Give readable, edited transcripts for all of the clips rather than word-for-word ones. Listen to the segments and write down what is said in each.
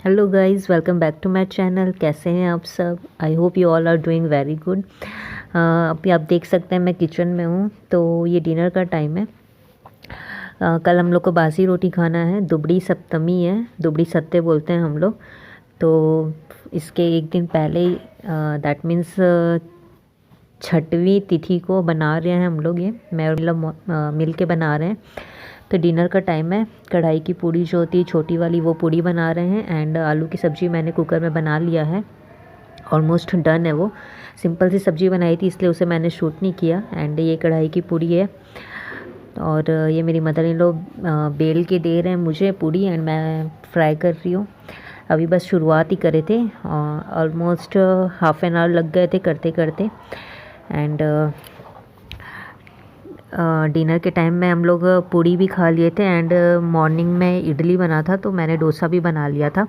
Hello guys, welcome back to my channel. कैसे हैं आप सब? I hope you all are doing very good. अभी आप देख सकते हैं मैं किचन में हूँ, तो ये डिनर का टाइम है। कल हम लोग को बासी रोटी खाना है। दुबड़ी सप्तमी है, दुबड़ी सत्ते बोलते हैं हम लोग। तो इसके एक दिन पहले ही दैट मीन्स छठवीं तिथि को बना रहे हैं हम लोग। ये मैं और मिल के बना रहे हैं। तो डिनर का टाइम है। कढ़ाई की पूड़ी जो होती है छोटी वाली, वो पूड़ी बना रहे हैं। एंड आलू की सब्ज़ी मैंने कुकर में बना लिया है, ऑलमोस्ट डन है। वो सिंपल सी सब्ज़ी बनाई थी, इसलिए उसे मैंने शूट नहीं किया। एंड ये कढ़ाई की पूड़ी है, और ये मेरी मदर इन लॉ बेल के दे रहे हैं मुझे पूड़ी, एंड मैं फ्राई कर रही हूँ। अभी बस शुरुआत ही करे थे, ऑलमोस्ट हाफ एन आवर लग गए थे करते करते। एंड डिनर के टाइम में हम लोग पूड़ी भी खा लिए थे। एंड मॉर्निंग में इडली बना था, तो मैंने डोसा भी बना लिया था।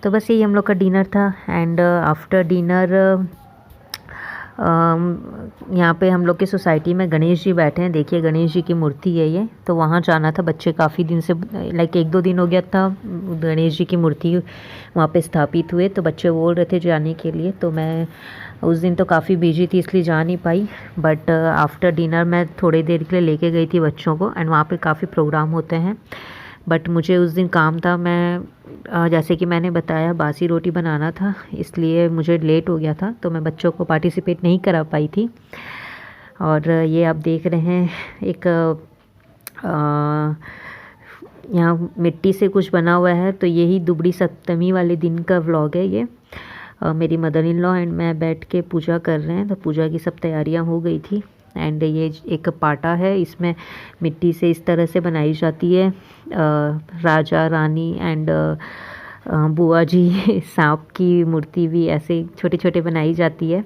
तो बस यही हम लोग का डिनर था। एंड आफ्टर डिनर यहाँ पे हम लोग की सोसाइटी में गणेश जी बैठे हैं। देखिए गणेश जी की मूर्ति है ये। तो वहाँ जाना था, बच्चे काफ़ी दिन से, लाइक 1-2 दिन हो गया था गणेश जी की मूर्ति वहाँ पे स्थापित हुए। तो बच्चे बोल रहे थे जाने के लिए, तो मैं उस दिन तो काफ़ी बिजी थी इसलिए जा नहीं पाई। बट आफ्टर डिनर मैं थोड़ी देर के लिए लेके गई थी बच्चों को। एंड वहाँ पे काफ़ी प्रोग्राम होते हैं, बट मुझे उस दिन काम था। मैं जैसे कि मैंने बताया बासी रोटी बनाना था, इसलिए मुझे लेट हो गया था, तो मैं बच्चों को पार्टिसिपेट नहीं करा पाई थी। और ये आप देख रहे हैं एक यहाँ मिट्टी से कुछ बना हुआ है, तो यही दुबड़ी सप्तमी वाले दिन का व्लॉग है ये। मेरी मदर इन लॉ एंड मैं बैठ के पूजा कर रहे हैं, तो पूजा की सब तैयारियां हो गई थी। एंड ये एक पाटा है, इसमें मिट्टी से इस तरह से बनाई जाती है। राजा रानी एंड बुआ जी सांप की मूर्ति भी ऐसे छोटे छोटे बनाई जाती है।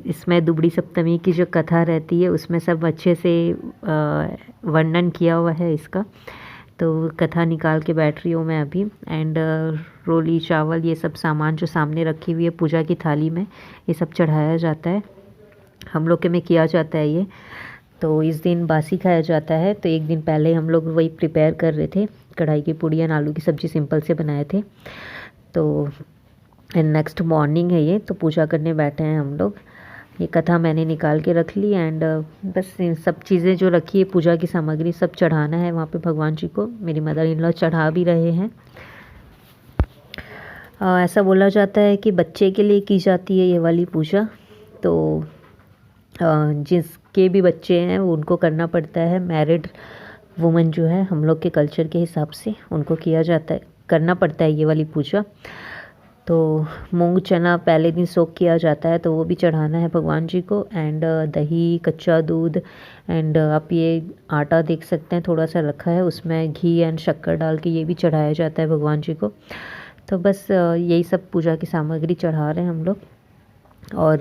इसमें दुबड़ी सप्तमी की जो कथा रहती है उसमें सब अच्छे से वर्णन किया हुआ है इसका। तो कथा निकाल के बैठ रही हूँ मैं अभी। एंड रोली चावल ये सब सामान जो सामने रखी हुई है पूजा की थाली में, ये सब चढ़ाया जाता है। हम लोग के में किया जाता है ये। तो इस दिन बासी खाया जाता है, तो एक दिन पहले हम लोग वही प्रिपेयर कर रहे थे। कढ़ाई की पूड़ी और आलू की सब्ज़ी सिंपल से बनाए थे। तो नेक्स्ट मॉर्निंग है ये, तो पूजा करने बैठे हैं हम लोग। ये कथा मैंने निकाल के रख ली। एंड बस सब चीज़ें जो रखी है पूजा की सामग्री सब चढ़ाना है वहाँ पे भगवान जी को। मेरी मदर इन लॉ चढ़ा भी रहे हैं। ऐसा बोला जाता है कि बच्चे के लिए की जाती है ये वाली पूजा। तो जिसके भी बच्चे हैं उनको करना पड़ता है। मैरिड वुमन जो है हम लोग के कल्चर के हिसाब से उनको किया जाता है, करना पड़ता है ये वाली पूजा। तो मूंग चना पहले दिन सोक किया जाता है, तो वो भी चढ़ाना है भगवान जी को। एंड दही, कच्चा दूध, एंड आप ये आटा देख सकते हैं थोड़ा सा रखा है, उसमें घी एंड शक्कर डाल के ये भी चढ़ाया जाता है भगवान जी को। तो बस यही सब पूजा की सामग्री चढ़ा रहे हैं हम लोग। और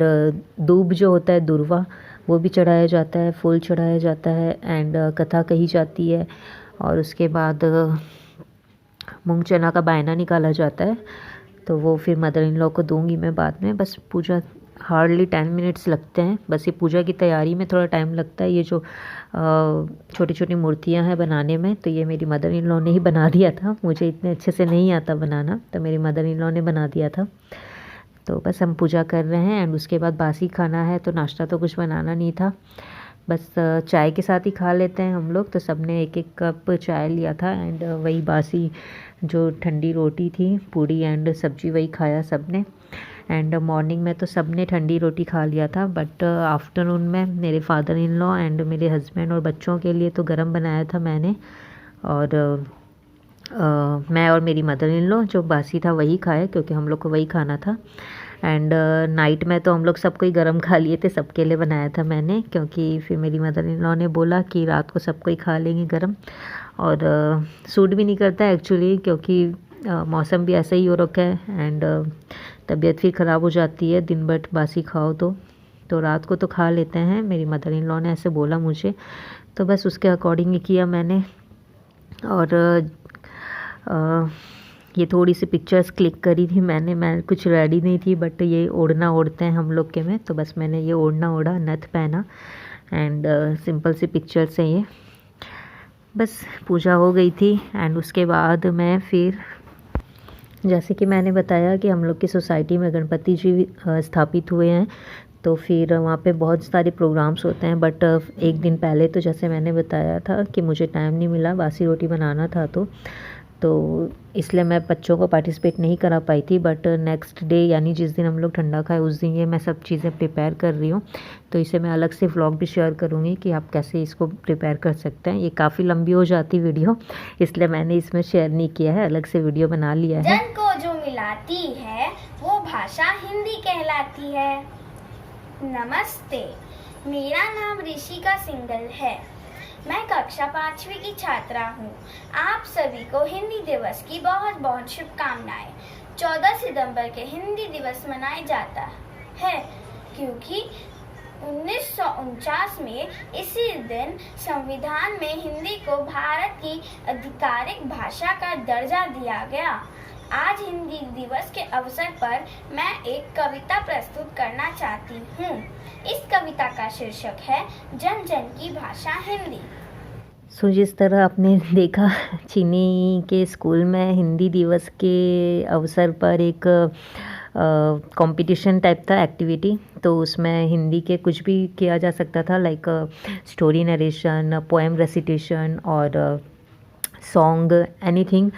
दूब जो होता है दुर्वा, वो भी चढ़ाया जाता है, फूल चढ़ाया जाता है। एंड कथा कही जाती है, और उसके बाद मूंग चना का बायना निकाला जाता है। तो वो फिर मदर इन लॉ को दूंगी मैं बाद में। बस पूजा हार्डली 10 मिनट्स लगते हैं। बस ये पूजा की तैयारी में थोड़ा टाइम लगता है। ये जो छोटी छोटी मूर्तियां हैं बनाने में, तो ये मेरी मदर इन लॉ ने ही बना दिया था। मुझे इतने अच्छे से नहीं आता बनाना, तो मेरी मदर इन लॉ ने बना दिया था। तो बस हम पूजा कर रहे हैं। एंड उसके बाद बासी खाना है, तो नाश्ता तो कुछ बनाना नहीं था, बस चाय के साथ ही खा लेते हैं हम लोग। तो सब ने एक एक कप चाय लिया था। एंड वही बासी जो ठंडी रोटी थी, पूड़ी एंड सब्जी, वही खाया सब ने। एंड मॉर्निंग में तो सब ने ठंडी रोटी खा लिया था, बट आफ्टरनून में मेरे फादर इन लॉ एंड मेरे हस्बैंड और बच्चों के लिए तो गरम बनाया था मैंने। और मैं और मेरी मदर इन लॉ जो बासी था वही खाए, क्योंकि हम लोग को वही खाना था। एंड नाइट में तो हम लोग सबको ही गरम खा लिए थे, सबके लिए बनाया था मैंने, क्योंकि फिर मेरी मदर इन लॉ ने बोला कि रात को सबको ही खा लेंगे गरम। और सूट भी नहीं करता है एक्चुअली, क्योंकि मौसम भी ऐसा ही हो रखा है। एंड तबीयत फिर ख़राब हो जाती है दिन भर बासी खाओ तो रात को तो खा लेते हैं। मेरी मदर इन लॉ ने ऐसे बोला मुझे, तो बस उसके अकॉर्डिंग ही किया मैंने। और ये थोड़ी सी पिक्चर्स क्लिक करी थी मैंने। मैं कुछ रेडी नहीं थी, बट ये ओढ़ना ओढ़ते हैं हम लोग के में, तो बस मैंने ये ओढ़ना ओढ़ा, नथ पहना। एंड सिंपल सी पिक्चर्स हैं ये। बस पूजा हो गई थी। एंड उसके बाद मैं फिर जैसे कि मैंने बताया कि हम लोग की सोसाइटी में गणपति जी स्थापित हुए हैं, तो फिर वहाँ पे बहुत सारे प्रोग्राम्स होते हैं। बट एक दिन पहले तो जैसे मैंने बताया था कि मुझे टाइम नहीं मिला, बासी रोटी बनाना था, तो इसलिए मैं बच्चों को पार्टिसिपेट नहीं करा पाई थी। बट नेक्स्ट डे यानी जिस दिन हम लोग ठंडा खाए उस दिन ये मैं सब चीज़ें प्रिपेयर कर रही हूँ, तो इसे मैं अलग से व्लॉग भी शेयर करूँगी कि आप कैसे इसको प्रिपेयर कर सकते हैं। ये काफ़ी लंबी हो जाती वीडियो, इसलिए मैंने इसमें शेयर नहीं किया है, अलग से वीडियो बना लिया है। जन को जो मिलाती है वो भाषा हिंदी कहलाती है। नमस्ते, मेरा नाम ऋषिका सिंगल है। मैं कक्षा 5वीं की छात्रा हूँ। आप सभी को हिंदी दिवस की बहुत बहुत शुभकामनाएं। 14 सितंबर के हिंदी दिवस मनाया जाता है क्योंकि 1949 में इसी दिन संविधान में हिंदी को भारत की आधिकारिक भाषा का दर्जा दिया गया। आज हिंदी दिवस के अवसर पर मैं एक कविता प्रस्तुत करना चाहती हूँ। इस कविता का शीर्षक है जन जन की भाषा हिंदी। सो जिस तरह आपने देखा, चीनी के स्कूल में हिंदी दिवस के अवसर पर एक कंपटीशन टाइप था, एक्टिविटी, तो उसमें हिंदी के कुछ भी किया जा सकता था, like story narration, poem recitation और सॉन्ग, एनीथिंग।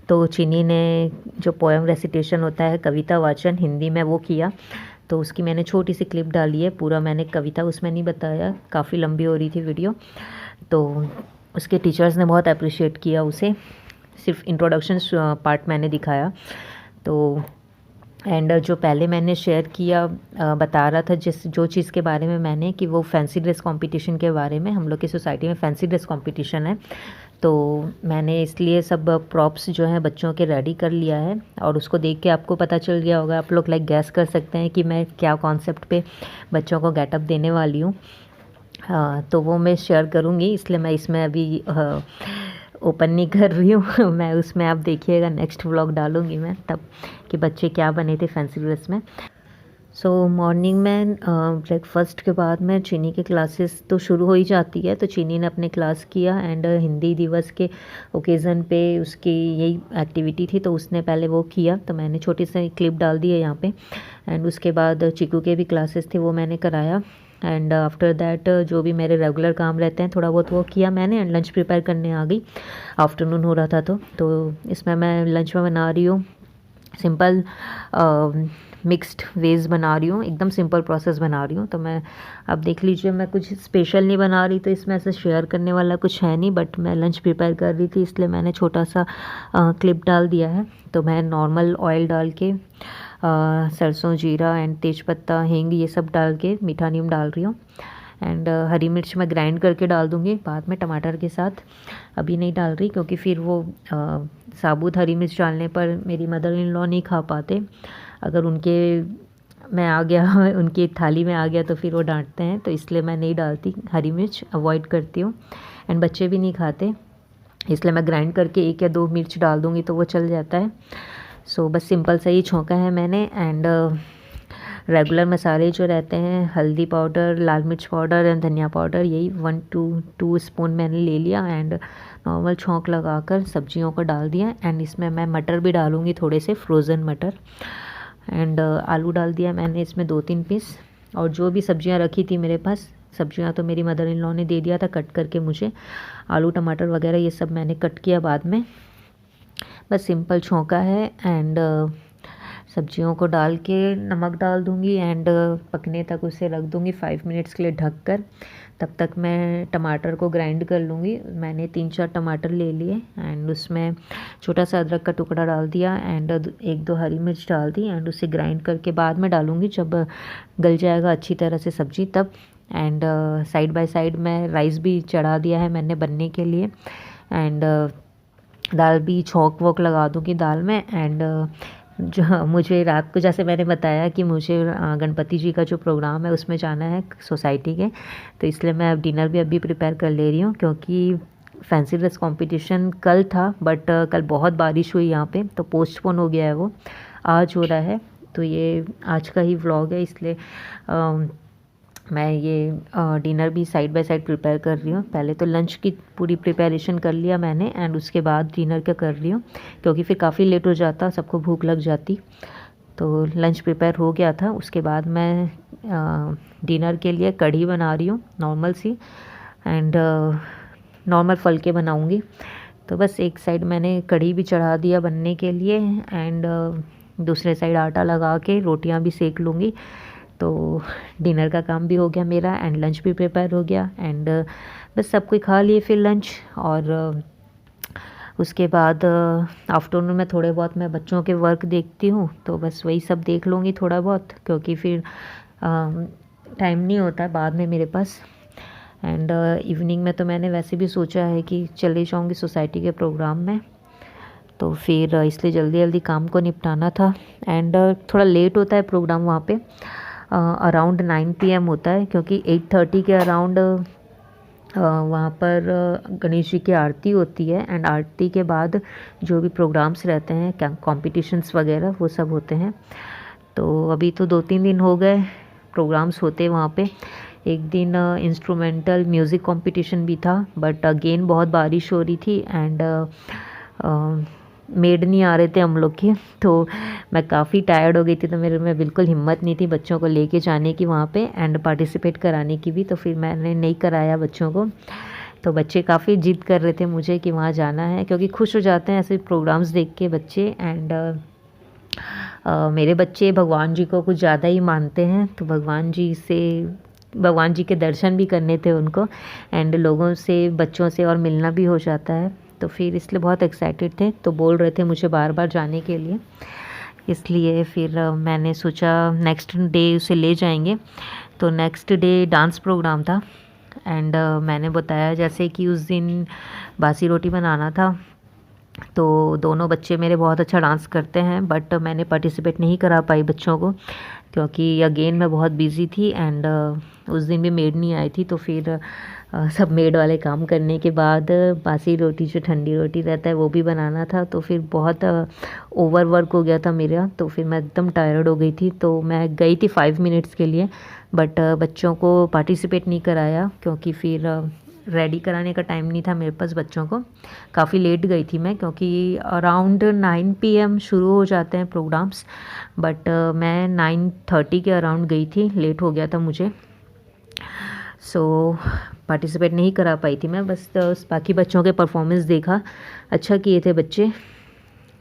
तो चीनी ने जो पोएम रेसिटेशन होता है, कविता वाचन हिंदी में, वो किया। तो उसकी मैंने छोटी सी क्लिप डाली है, पूरा मैंने कविता उसमें नहीं बताया, काफ़ी लंबी हो रही थी वीडियो। तो उसके टीचर्स ने बहुत अप्रिशिएट किया उसे, सिर्फ इंट्रोडक्शन पार्ट मैंने दिखाया। तो एंड जो पहले मैंने शेयर किया, बता रहा था जो चीज़ के बारे में मैंने, कि वो फैंसी ड्रेस कंपटीशन के बारे में। हम लोग की सोसाइटी में फैंसी ड्रेस कंपटीशन है, तो मैंने इसलिए सब प्रॉप्स जो हैं बच्चों के रेडी कर लिया है, और उसको देख के आपको पता चल गया होगा, आप लोग लाइक गैस कर सकते हैं कि मैं क्या कॉन्सेप्ट पे बच्चों को गेटअप देने वाली हूँ। तो वो मैं शेयर करूँगी, इसलिए मैं इसमें अभी ओपन नहीं कर रही हूँ। मैं उसमें आप देखिएगा, नेक्स्ट व्लॉग डालूँगी मैं तब, कि बच्चे क्या बने थे फैंसी ड्रेस में। सो मॉर्निंग में ब्रेकफास्ट के बाद में चीनी की क्लासेस तो शुरू हो ही जाती है, तो चीनी ने अपने क्लास किया। एंड हिंदी दिवस के ओकेज़न पे उसकी यही एक्टिविटी थी, तो उसने पहले वो किया, तो मैंने छोटी सी क्लिप डाल दी है यहाँ पे। एंड उसके बाद चीकू के भी क्लासेस थे, वो मैंने कराया। एंड आफ्टर दैट जो भी मेरे रेगुलर काम रहते हैं थोड़ा बहुत वो किया मैंने, एंड लंच प्रिपेयर करने आ गई। आफ्टरनून हो रहा था, तो इसमें मैं लंच में बना रही हूँ सिंपल मिक्स्ड वेज बना रही हूँ, एकदम सिंपल प्रोसेस बना रही हूँ। तो मैं, अब देख लीजिए, मैं कुछ स्पेशल नहीं बना रही, तो इसमें ऐसे शेयर करने वाला कुछ है नहीं, बट मैं लंच प्रिपेयर कर रही थी, इसलिए मैंने छोटा सा क्लिप डाल दिया है। तो मैं नॉर्मल ऑयल डाल के सरसों, जीरा एंड तेज़पत्ता, हींग, ये सब डाल के मीठा नीम डाल रही हूँ। एंड हरी मिर्च मैं ग्राइंड करके डाल दूँगी बाद में टमाटर के साथ, अभी नहीं डाल रही, क्योंकि फिर वो साबुत हरी मिर्च डालने पर मेरी मदर इन लॉ नहीं खा पाते। अगर उनके में आ गया उनकी थाली में आ गया तो फिर वो डांटते हैं, तो इसलिए मैं नहीं डालती, हरी मिर्च अवॉइड करती हूँ। एंड बच्चे भी नहीं खाते, इसलिए मैं ग्राइंड करके 1 या 2 मिर्च डाल दूँगी तो वो चल जाता है। सो बस सिंपल सा ही छौंका है मैंने। एंड रेगुलर मसाले जो रहते हैं, हल्दी पाउडर, लाल मिर्च पाउडर एंड धनिया पाउडर, यही 1-2 स्पून मैंने ले लिया। एंड नॉर्मल छौंक लगाकर सब्जियों को डाल दिया। एंड इसमें मैं मटर भी डालूँगी, थोड़े से फ्रोज़न मटर। एंड आलू डाल दिया मैंने इसमें 2-3 पीस। और जो भी सब्जियां रखी थी मेरे पास, सब्जियां तो मेरी मदर इन लॉ ने दे दिया था कट करके मुझे, आलू टमाटर वगैरह ये सब मैंने कट किया बाद में। बस सिंपल छौंका है। एंड सब्जियों को डाल के नमक डाल दूँगी, एंड पकने तक उसे रख दूँगी 5 मिनट्स के लिए ढक कर। तब तक मैं टमाटर को ग्राइंड कर लूँगी। मैंने 3-4 टमाटर ले लिए, एंड उसमें छोटा सा अदरक का टुकड़ा डाल दिया, एंड 1-2 हरी मिर्च डाल दी, एंड उसे ग्राइंड करके बाद में डालूँगी जब गल जाएगा अच्छी तरह से सब्ज़ी तब। एंड साइड बाय साइड में राइस भी चढ़ा दिया है मैंने बनने के लिए। एंड दाल भी छौंक वोंक लगा दूँगी दाल में। एंड जो मुझे रात को, जैसे मैंने बताया कि मुझे गणपति जी का जो प्रोग्राम है उसमें जाना है सोसाइटी के, तो इसलिए मैं अब डिनर भी अभी प्रिपेयर कर ले रही हूँ, क्योंकि फैंसी ड्रेस कंपटीशन कल था, बट कल बहुत बारिश हुई यहाँ पे, तो पोस्टपोन हो गया है, वो आज हो रहा है। तो ये आज का ही व्लॉग है, इसलिए मैं ये डिनर भी साइड बाय साइड प्रिपेयर कर रही हूँ। पहले तो लंच की पूरी प्रिपरेशन कर लिया मैंने एंड उसके बाद डिनर का कर रही हूँ, क्योंकि फिर काफ़ी लेट हो जाता, सबको भूख लग जाती। तो लंच प्रिपेयर हो गया था। उसके बाद मैं डिनर के लिए कढ़ी बना रही हूँ नॉर्मल सी, एंड नॉर्मल फल के बनाऊँगी। तो बस एक साइड मैंने कढ़ी भी चढ़ा दिया बनने के लिए, एंड दूसरे साइड आटा लगा के रोटियां भी सेक लूँगी। तो डिनर का काम भी हो गया मेरा एंड लंच भी प्रिपेयर हो गया, एंड बस सब कोई खा लिए फिर लंच। और उसके बाद आफ्टरनून में थोड़े बहुत मैं बच्चों के वर्क देखती हूँ, तो बस वही सब देख लूँगी थोड़ा बहुत, क्योंकि फिर टाइम नहीं होता है बाद में मेरे पास। एंड इवनिंग में तो मैंने वैसे भी सोचा है कि चले जाऊँगी सोसाइटी के प्रोग्राम में, तो फिर इसलिए जल्दी जल्दी काम को निपटाना था। एंड थोड़ा लेट होता है प्रोग्राम वहाँ पे, अराउंड 9 PM होता है, क्योंकि 8:30 के अराउंड वहाँ पर गणेश जी की आरती होती है, एंड आरती के बाद जो भी प्रोग्राम्स रहते हैं, कॉम्पिटिशन्स वगैरह, वो सब होते हैं। तो अभी तो 2-3 दिन हो गए प्रोग्राम्स होते वहाँ पे। एक दिन इंस्ट्रूमेंटल म्यूज़िक कंपटीशन भी था, बट अगेन बहुत बारिश हो रही थी एंड मेड नहीं आ रहे थे हम लोग के, तो मैं काफ़ी टायर्ड हो गई थी। तो मेरे में बिल्कुल हिम्मत नहीं थी बच्चों को लेके जाने की वहाँ पे एंड पार्टिसिपेट कराने की भी, तो फिर मैंने नहीं कराया बच्चों को। तो बच्चे काफ़ी जिद कर रहे थे मुझे कि वहाँ जाना है, क्योंकि खुश हो जाते हैं ऐसे प्रोग्राम्स देख के बच्चे। एंड मेरे बच्चे भगवान जी को कुछ ज़्यादा ही मानते हैं, तो भगवान जी के दर्शन भी करने थे उनको, एंड लोगों से, बच्चों से और मिलना भी हो जाता है। तो फिर इसलिए बहुत एक्साइटेड थे, तो बोल रहे थे मुझे बार बार जाने के लिए, इसलिए फिर मैंने सोचा नेक्स्ट डे उसे ले जाएंगे। तो नेक्स्ट डे डांस प्रोग्राम था, एंड मैंने बताया जैसे कि उस दिन बासी रोटी बनाना था। तो दोनों बच्चे मेरे बहुत अच्छा डांस करते हैं, बट मैंने पार्टिसिपेट नहीं करा पाई बच्चों को, क्योंकि अगेन मैं बहुत बिज़ी थी एंड उस दिन भी मेड नहीं आई थी। तो फिर सब मेड वाले काम करने के बाद बासी रोटी, जो ठंडी रोटी रहता है, वो भी बनाना था। तो फिर बहुत ओवर वर्क हो गया था मेरा, तो फिर मैं एकदम टायर्ड हो गई थी। तो मैं गई थी 5 मिनट्स के लिए, बट बच्चों को पार्टिसिपेट नहीं कराया, क्योंकि फिर रेडी कराने का टाइम नहीं था मेरे पास बच्चों को। काफ़ी लेट गई थी मैं, क्योंकि अराउंड 9 PM शुरू हो जाते हैं प्रोग्राम्स, बट मैं 9:30 के अराउंड गई थी, लेट हो गया था मुझे। सो पार्टिसिपेट नहीं करा पाई थी मैं, बस बाकी बच्चों के परफॉर्मेंस देखा, अच्छा किए थे बच्चे।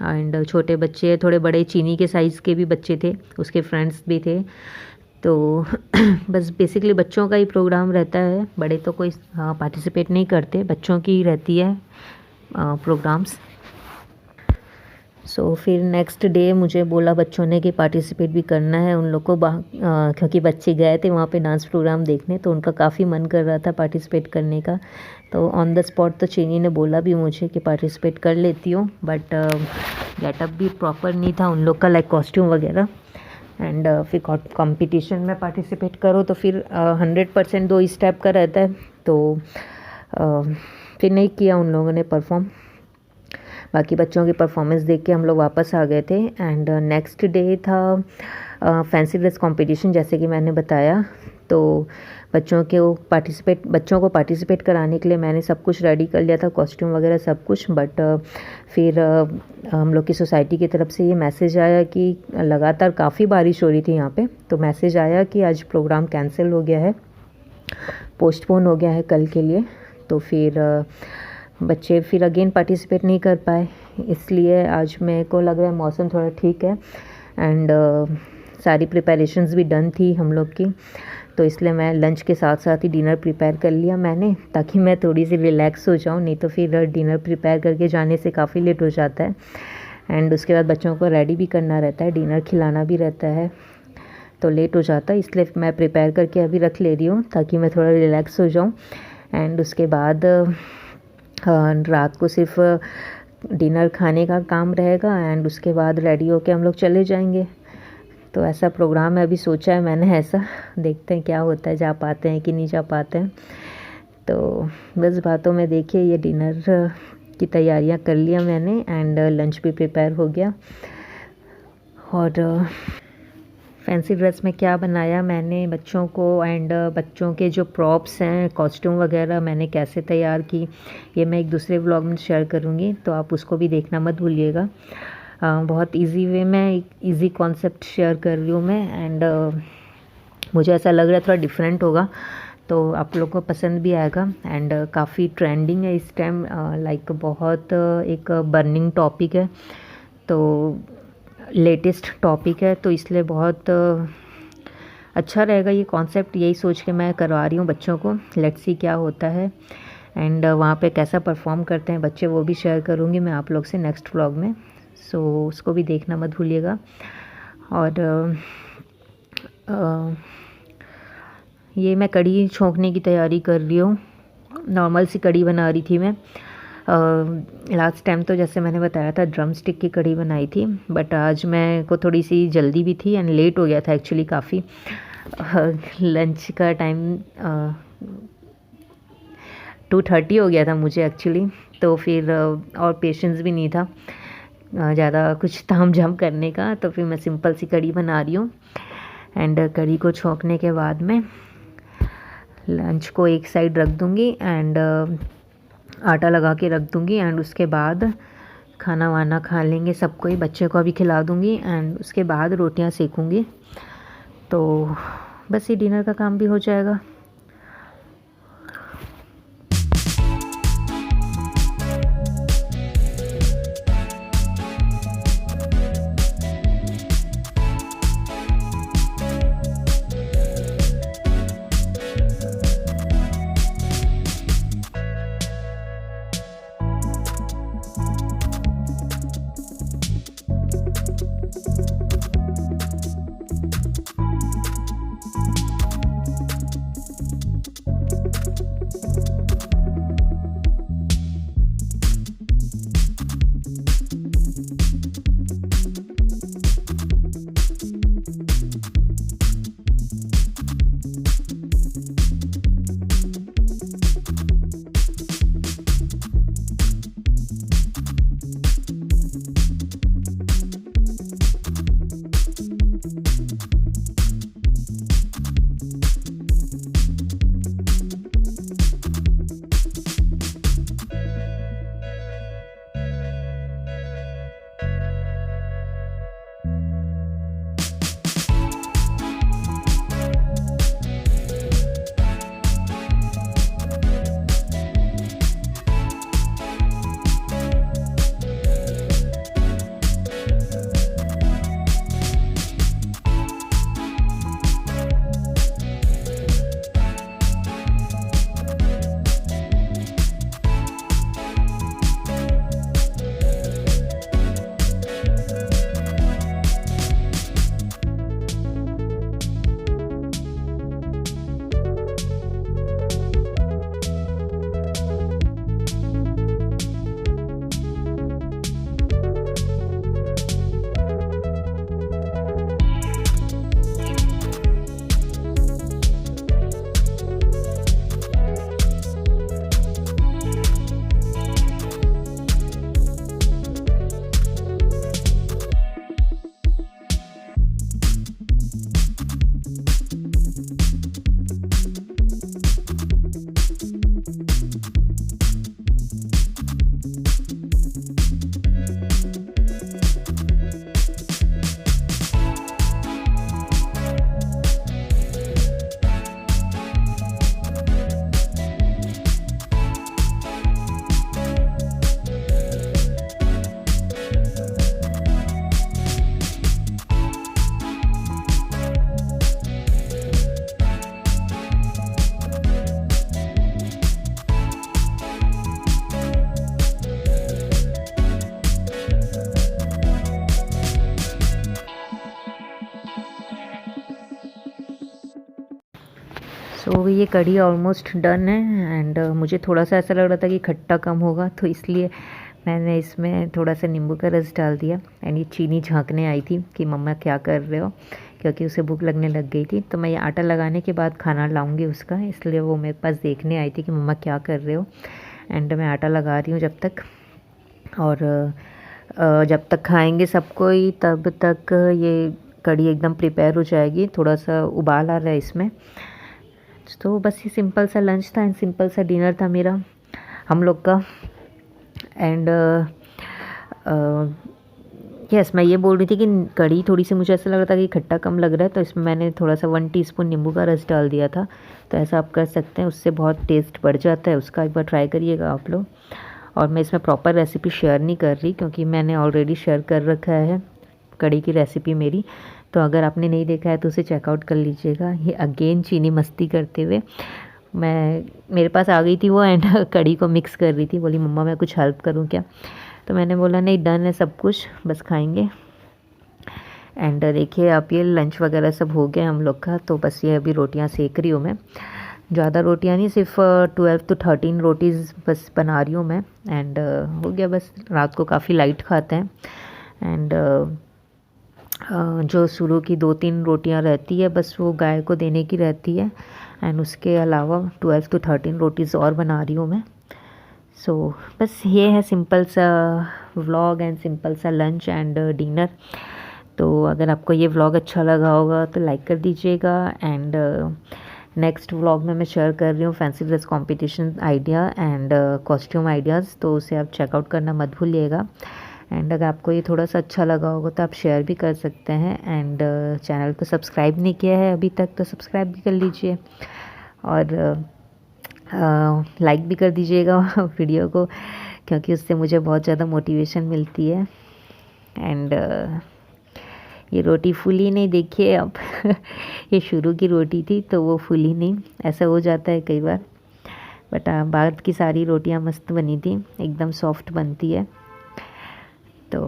एंड छोटे बच्चे, थोड़े बड़े चीनी के साइज़ के भी बच्चे थे, उसके फ्रेंड्स भी थे। तो बस बेसिकली बच्चों का ही प्रोग्राम रहता है, बड़े तो कोई पार्टिसिपेट नहीं करते, बच्चों की ही रहती है प्रोग्राम्स। सो फिर नेक्स्ट डे मुझे बोला बच्चों ने कि पार्टिसिपेट भी करना है उन लोग को, क्योंकि बच्चे गए थे वहाँ पे डांस प्रोग्राम देखने, तो उनका काफ़ी मन कर रहा था पार्टिसिपेट करने का। तो ऑन द स्पॉट तो चीनी ने बोला भी मुझे कि पार्टिसिपेट कर लेती हूँ, बट गेटअप भी प्रॉपर नहीं था उन लोग का, लाइक कॉस्ट्यूम वगैरह। एंड फिर कंपटीशन में पार्टिसिपेट करो तो फिर 100% दो इस टाइप का रहता है, तो फिर नहीं किया उन लोगों ने परफॉर्म। बाकी बच्चों की परफॉर्मेंस देख के हम लोग वापस आ गए थे। एंड नेक्स्ट डे था फैंसी ड्रेस कंपटीशन, जैसे कि मैंने बताया। तो बच्चों को पार्टिसिपेट कराने के लिए मैंने सब कुछ रेडी कर लिया था, कॉस्ट्यूम वगैरह सब कुछ। बट फिर हम लोग की सोसाइटी की तरफ से ये मैसेज आया कि लगातार काफ़ी बारिश हो रही थी यहाँ पे, तो मैसेज आया कि आज प्रोग्राम कैंसिल हो गया है, पोस्टपोन हो गया है कल के लिए। तो फिर बच्चे फिर अगेन पार्टिसिपेट नहीं कर पाए, इसलिए आज मेरे को लग रहा है मौसम थोड़ा ठीक है एंड सारी प्रिपरेशंस भी डन थी हम लोग की। तो इसलिए मैं लंच के साथ साथ ही डिनर प्रिपेयर कर लिया मैंने, ताकि मैं थोड़ी सी रिलैक्स हो जाऊँ, नहीं तो फिर डिनर प्रिपेयर करके जाने से काफ़ी लेट हो जाता है। एंड उसके बाद बच्चों को रेडी भी करना रहता है, डिनर खिलाना भी रहता है, तो लेट हो जाता है। इसलिए मैं प्रिपेयर करके अभी रख ले रही हूँ, ताकि मैं थोड़ा रिलैक्स हो जाऊँ। एंड उसके बाद रात को सिर्फ डिनर खाने का काम रहेगा, एंड उसके बाद रेडी होके हम लोग चले जाएंगे। तो ऐसा प्रोग्राम है, अभी सोचा है मैंने ऐसा, देखते हैं क्या होता है, जा पाते हैं कि नहीं जा पाते हैं। तो बस बातों में देखिए ये डिनर की तैयारियां कर लिया मैंने, एंड लंच भी प्रिपेयर हो गया। और फैंसी ड्रेस में क्या बनाया मैंने बच्चों को, एंड बच्चों के जो प्रॉप्स हैं, कॉस्ट्यूम वगैरह मैंने कैसे तैयार की, ये मैं एक दूसरे व्लॉग में शेयर करूँगी, तो आप उसको भी देखना मत भूलिएगा। बहुत इजी वे में इजी कॉन्सेप्ट शेयर कर रही हूँ मैं, एंड मुझे ऐसा लग रहा है थोड़ा डिफरेंट होगा, तो आप लोगों को पसंद भी आएगा। एंड काफ़ी ट्रेंडिंग है इस टाइम, लाइक बहुत एक बर्निंग टॉपिक है, तो लेटेस्ट टॉपिक है, तो इसलिए बहुत अच्छा रहेगा ये कॉन्सेप्ट। यही सोच के मैं करवा रही हूँ बच्चों को, लेट्स सी क्या होता है, एंड वहाँ पे कैसा परफॉर्म करते हैं बच्चे, वो भी शेयर करूँगी मैं आप लोग से नेक्स्ट व्लॉग में। सो उसको भी देखना मत भूलिएगा। और ये मैं कढ़ी छोंकने की तैयारी कर रही हूँ। नॉर्मल सी कढ़ी बना रही थी मैं। लास्ट टाइम तो जैसे मैंने बताया था ड्रम स्टिक की कढ़ी बनाई थी, बट आज मैं को थोड़ी सी जल्दी भी थी एंड लेट हो गया था एक्चुअली काफ़ी। लंच का टाइम 2:30 हो गया था मुझे एक्चुअली, तो फिर और पेशेंस भी नहीं था ज़्यादा कुछ ताम झाम करने का, तो फिर मैं सिंपल सी कढ़ी बना रही हूँ। एंड कढ़ी को छोंकने के बाद में लंच को एक साइड रख दूँगी एंड आटा लगा के रख दूँगी, एंड उसके बाद खाना वाना खा लेंगे सबको ही, बच्चे को भी खिला दूँगी, एंड उसके बाद रोटियां सेकूँगी, तो बस ये डिनर का काम भी हो जाएगा। सो ये कढ़ी ऑलमोस्ट डन है, एंड मुझे थोड़ा सा ऐसा लग रहा था कि खट्टा कम होगा, तो इसलिए मैंने इसमें थोड़ा सा नींबू का रस डाल दिया। एंड ये चीनी झांकने आई थी कि मम्मा क्या कर रहे हो, क्योंकि उसे भूख लगने लग गई थी। तो मैं ये आटा लगाने के बाद खाना लाऊंगी उसका, इसलिए वो मेरे पास देखने आई थी कि मम्मा क्या कर रहे हो। एंड मैं आटा लगा रही हूँ जब तक, और जब तक खाएंगे सबको ही तब तक ये कढ़ी एकदम प्रिपेयर हो जाएगी। थोड़ा सा उबाल आ रहा है इसमें। तो बस ये सिंपल सा लंच था एंड सिंपल सा डिनर था मेरा, हम लोग का। एंड यस, मैं ये बोल रही थी कि कढ़ी थोड़ी सी मुझे ऐसा लग रहा था कि खट्टा कम लग रहा है, तो इसमें मैंने थोड़ा सा 1 टीस्पून नींबू का रस डाल दिया था। तो ऐसा आप कर सकते हैं, उससे बहुत टेस्ट बढ़ जाता है उसका। एक बार ट्राई करिएगा आप लोग। और मैं इसमें प्रॉपर रेसिपी शेयर नहीं कर रही क्योंकि मैंने ऑलरेडी शेयर कर रखा है कढ़ी की रेसिपी मेरी। तो अगर आपने नहीं देखा है तो उसे चेकआउट कर लीजिएगा। ये अगेन चीनी मस्ती करते हुए मेरे पास आ गई थी वो एंड कढ़ी को मिक्स कर रही थी। बोली मम्मा मैं कुछ हेल्प करूँ क्या? तो मैंने बोला नहीं, डन है सब कुछ, बस खाएंगे। एंड देखिए आप, ये लंच वगैरह सब हो गया हम लोग का। तो बस ये अभी रोटियां सेक रही हूँ मैं। ज़्यादा रोटियां नहीं, सिर्फ 12 to 13 रोटीज़ बस बना रही हूँ मैं। एंड हो गया बस। रात को काफ़ी लाइट खाते हैं। एंड जो शुरू की 2-3 रोटियां रहती है बस वो गाय को देने की रहती है। एंड उसके अलावा 12 to 13 रोटीज़ और बना रही हूँ मैं। सो बस ये है सिंपल सा व्लॉग एंड सिंपल सा लंच एंड डिनर। तो अगर आपको ये व्लॉग अच्छा लगा होगा तो लाइक कर दीजिएगा। एंड नेक्स्ट व्लॉग में मैं शेयर कर रही हूँ fancy dress competition idea and costume ideas, तो उसे आप चेकआउट करना मत भूलिएगा। एंड अगर आपको ये थोड़ा सा अच्छा लगा होगा तो आप शेयर भी कर सकते हैं। एंड चैनल को सब्सक्राइब नहीं किया है अभी तक तो सब्सक्राइब भी कर लीजिए और लाइक भी कर दीजिएगा वीडियो को, क्योंकि उससे मुझे बहुत ज़्यादा मोटिवेशन मिलती है। एंड ये रोटी फूली नहीं, देखिए अब ये शुरू की रोटी थी तो वो फूली नहीं, ऐसा हो जाता है कई बार। बट बाद की सारी रोटियां मस्त बनी थी, एकदम सॉफ्ट बनती है। तो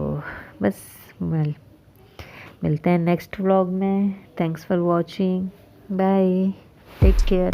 बस मिलते हैं नेक्स्ट व्लॉग में। Thanks for watching, bye, take care.